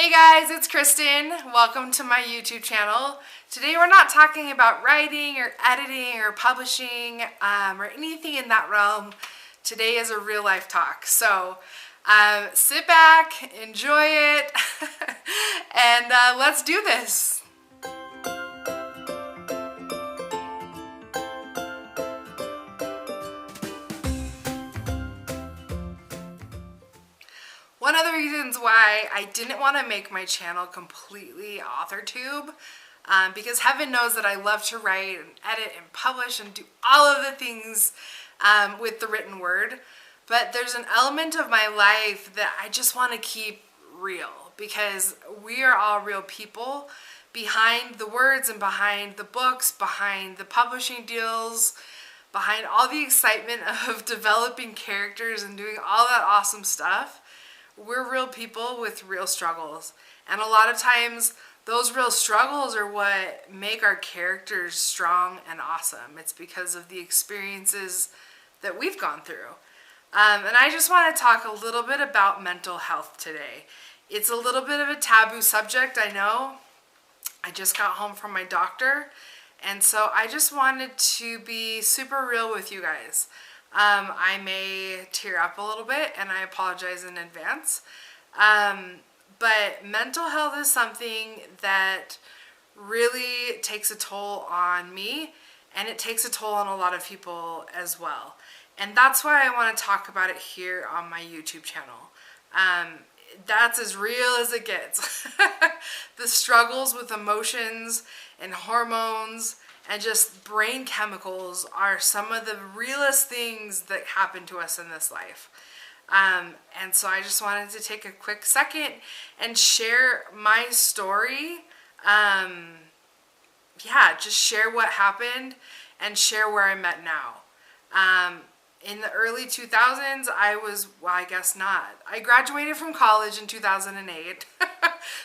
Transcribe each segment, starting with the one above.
Hey guys, it's Kristen. Welcome to my YouTube channel. Today we're not talking about writing or editing or publishing or anything in that realm. Today is a real life talk. So sit back, enjoy it, and let's do this. One of the reasons why I didn't want to make my channel completely AuthorTube, because heaven knows that I love to write and edit and publish and do all of the things with the written word, but there's an element of my life that I just want to keep real, because we are all real people behind the words and behind the books, behind the publishing deals, behind all the excitement of developing characters and doing all that awesome stuff. We're real people with real struggles. And a lot of times those real struggles are what make our characters strong and awesome. It's because of the experiences that we've gone through. And I just want to talk a little bit about mental health today. It's a little bit of a taboo subject, I know. I just got home from my doctor, and so I just wanted to be super real with you guys. I may tear up a little bit, and I apologize in advance. But mental health is something that really takes a toll on me, and it takes a toll on a lot of people as well. And that's why I want to talk about it here on my YouTube channel. That's as real as it gets. The struggles with emotions and hormones and just brain chemicals are some of the realest things that happen to us in this life. And so I just wanted to take a quick second and share my story. Just share what happened and share where I'm at now. In the early 2000s, I guess not. I graduated from college in 2008,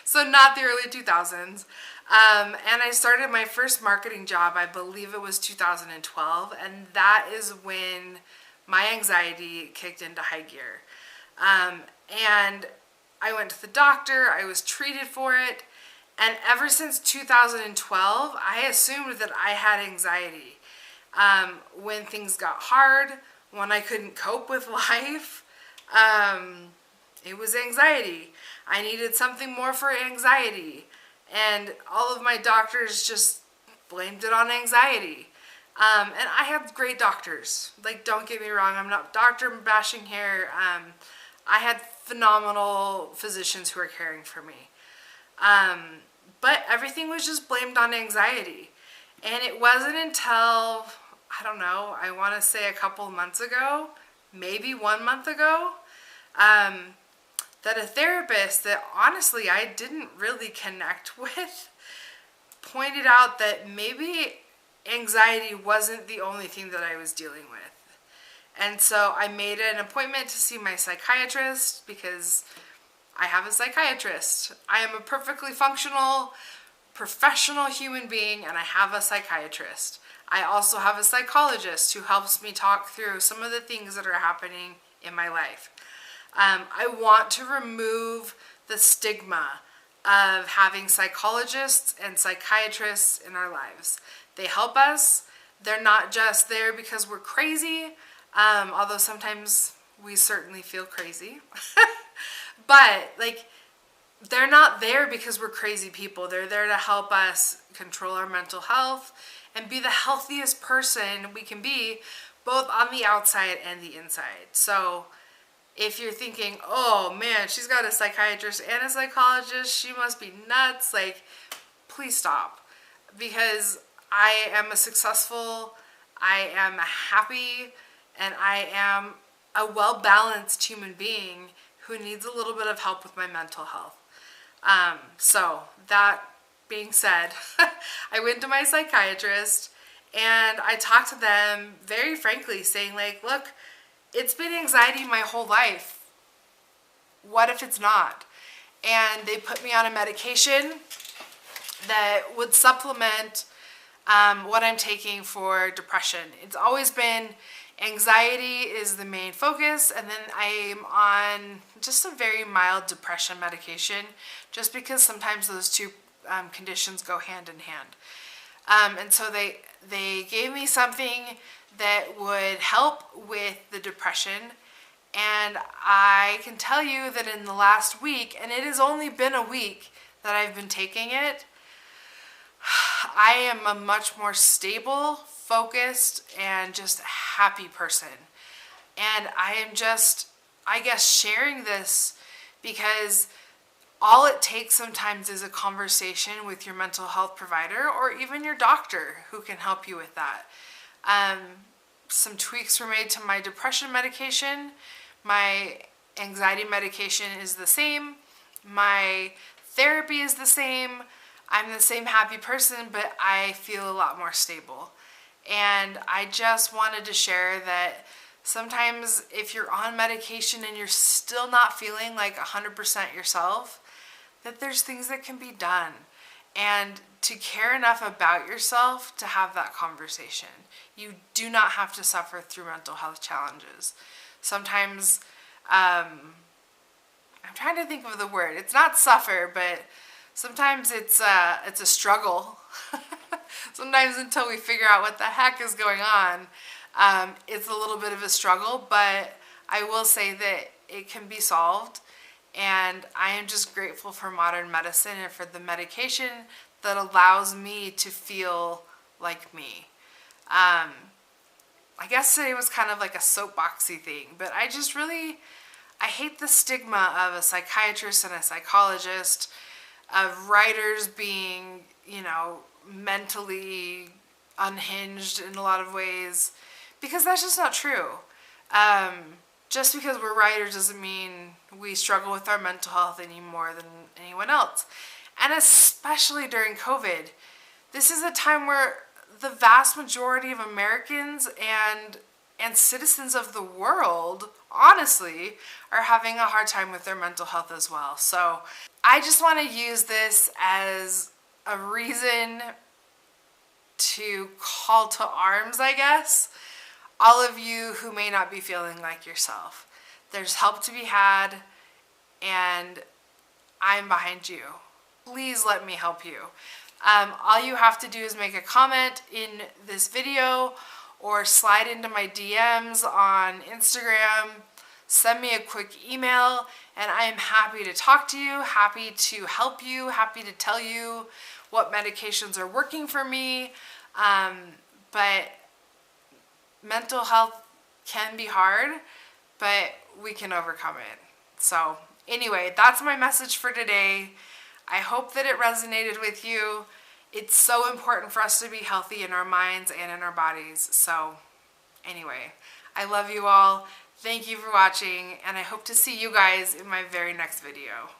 so not the early 2000s. And I started my first marketing job, I believe it was 2012, and that is when my anxiety kicked into high gear. And I went to the doctor, I was treated for it, and ever since 2012, I assumed that I had anxiety. When things got hard, when I couldn't cope with life, it was anxiety. I needed something more for anxiety. And all of my doctors just blamed it on anxiety. And I had great doctors. Like, don't get me wrong, I'm not doctor bashing here. I had phenomenal physicians who were caring for me. But everything was just blamed on anxiety. And it wasn't until, I don't know, I want to say a couple months ago, maybe 1 month ago, that a therapist that honestly I didn't really connect with pointed out that maybe anxiety wasn't the only thing that I was dealing with. And so I made an appointment to see my psychiatrist because I have a psychiatrist. I am a perfectly functional, professional human being, and I have a psychiatrist. I also have a psychologist who helps me talk through some of the things that are happening in my life. I want to remove the stigma of having psychologists and psychiatrists in our lives. They help us. They're not just there because we're crazy, although sometimes we certainly feel crazy. But they're not there because we're crazy people. They're there to help us control our mental health and be the healthiest person we can be, both on the outside and the inside. So if you're thinking, oh man, she's got a psychiatrist and a psychologist, she must be nuts, please stop. Because I am I am happy, and I am a well-balanced human being who needs a little bit of help with my mental health. So that being said, I went to my psychiatrist and I talked to them very frankly, saying look, it's been anxiety my whole life. What if it's not? And they put me on a medication that would supplement what I'm taking for depression. It's always been Anxiety is the main focus, and then I'm on just a very mild depression medication, just because sometimes those two conditions go hand in hand. And so they gave me something that would help with the depression, and I can tell you that in the last week, and it has only been a week that I've been taking it, I am a much more stable, focused, and just happy person. And I am just, I guess, sharing this because all it takes sometimes is a conversation with your mental health provider or even your doctor who can help you with that. Some tweaks were made to my depression medication. My anxiety medication is the same. My therapy is the same. I'm the same happy person, but I feel a lot more stable. And I just wanted to share that sometimes if you're on medication and you're still not feeling like 100% yourself, that there's things that can be done. And to care enough about yourself to have that conversation. You do not have to suffer through mental health challenges. Sometimes, I'm trying to think of the word. It's not suffer, but sometimes it's a struggle. Sometimes until we figure out what the heck is going on, it's a little bit of a struggle, but I will say that it can be solved, and I am just grateful for modern medicine and for the medication that allows me to feel like me. I guess today was kind of like a soapboxy thing, but I hate the stigma of a psychiatrist and a psychologist, of writers being, mentally unhinged in a lot of ways, because that's just not true. Just because we're writers doesn't mean we struggle with our mental health any more than anyone else. And especially during COVID, this is a time where the vast majority of Americans and citizens of the world, honestly, are having a hard time with their mental health as well. So I just want to use this as a reason to call to arms, I guess, all of you who may not be feeling like yourself. There's help to be had, and I'm behind you. Please let me help you. All you have to do is make a comment in this video or slide into my DMs on Instagram, send me a quick email, and I am happy to talk to you, happy to help you, happy to tell you what medications are working for me. But mental health can be hard, but we can overcome it. So anyway, that's my message for today. I hope that it resonated with you. It's so important for us to be healthy in our minds and in our bodies. So anyway, I love you all. Thank you for watching, and I hope to see you guys in my very next video.